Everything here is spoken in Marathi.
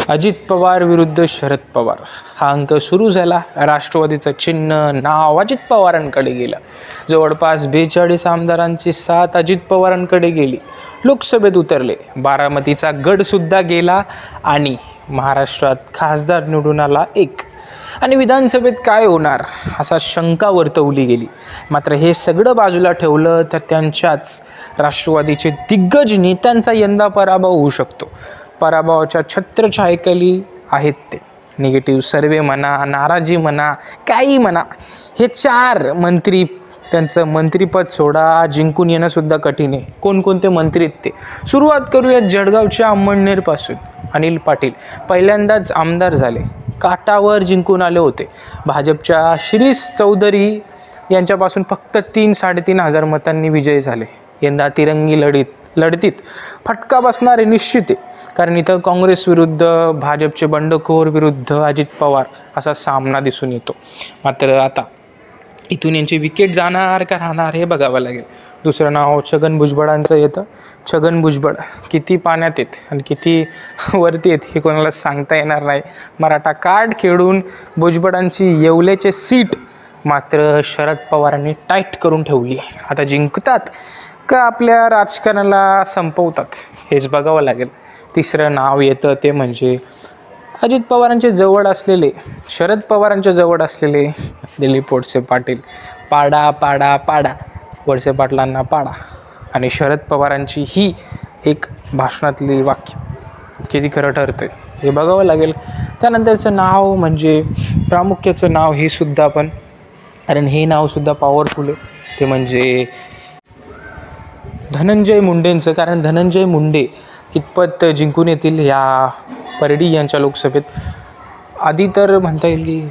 अजित पवार विरुद्ध शरद पवार हा अंक सुरू झाला. राष्ट्रवादीचं चिन्ह नाव अजित पवारांकडे गेलं. जवळपास 42 आमदारांची साथ अजित पवारांकडे गेली. लोकसभेत उतरले. बारामतीचा गडसुद्धा गेला आणि महाराष्ट्रात खासदार निवडून आला एक. आणि विधानसभेत काय होणार असा शंका वर्तवली गेली. मात्र हे सगळं बाजूला ठेवलं तर त्यांच्याच राष्ट्रवादीचे दिग्गज नेत्यांचा यंदा पराभव होऊ शकतो. पराभवाच्या छत्रछायेखाली आहेत ते. निगेटिव्ह सर्वे म्हणा, नाराजी म्हणा, काही म्हणा, हे 4 मंत्री त्यांचं मंत्रिपद सोडा, जिंकून येणंसुद्धा कठीण आहे. कोणकोणते मंत्री आहेत ते सुरुवात करूयात. जळगावच्या अंमळनेरपासून अनिल पाटील पहिल्यांदाच आमदार झाले. काटावर जिंकून आले होते. भाजपच्या शिरीष चौधरी यांच्यापासून फक्त 3-3.5 हजार मतांनी विजयी झाले. यंदा तिरंगी लढतीत फटका बसणारे निश्चित आहे. कारण इथं काँग्रेस विरुद्ध भाजपचे बंडखोर विरुद्ध अजित पवार असा सामना दिसून येतो. मात्र आता इथून यांची विकेट जाणार का राहणार हे बघावं लागेल. दुसरं नाव छगन भुजबळांचं येतं. छगन भुजबळ किती पाण्यात आहेत आणि किती वरती आहेत हे कोणाला सांगता येणार नाही. मराठा कार्ड खेळून भुजबळांची येवल्याचे सीट मात्र शरद पवारांनी टाईट करून ठेवली. आता जिंकतात का आपल्या राजकारणाला संपवतात हेच बघावं लागेल. तिसरं नाव येतं ते म्हणजे अजित पवारांचे जवळ असलेले, शरद पवारांच्या जवळ असलेले दिलीप वळसे पाटील. पाडा पाडा पाडा, वळसे पाटलांना पाडा. आणि शरद पवारांची ही एक भाषणातली वाक्य किती खरं ठरतं हे बघावं लागेल. त्यानंतरचं नाव म्हणजे प्रामुख्याचं नाव हे सुद्धा पण, कारण हे नावसुद्धा पॉवरफुल आहे, ते म्हणजे धनंजय मुंडेंचं. कारण धनंजय मुंडे कितपत जिंकून येतील या परडी यांच्या लोकसभेत आधी तर म्हणता येईल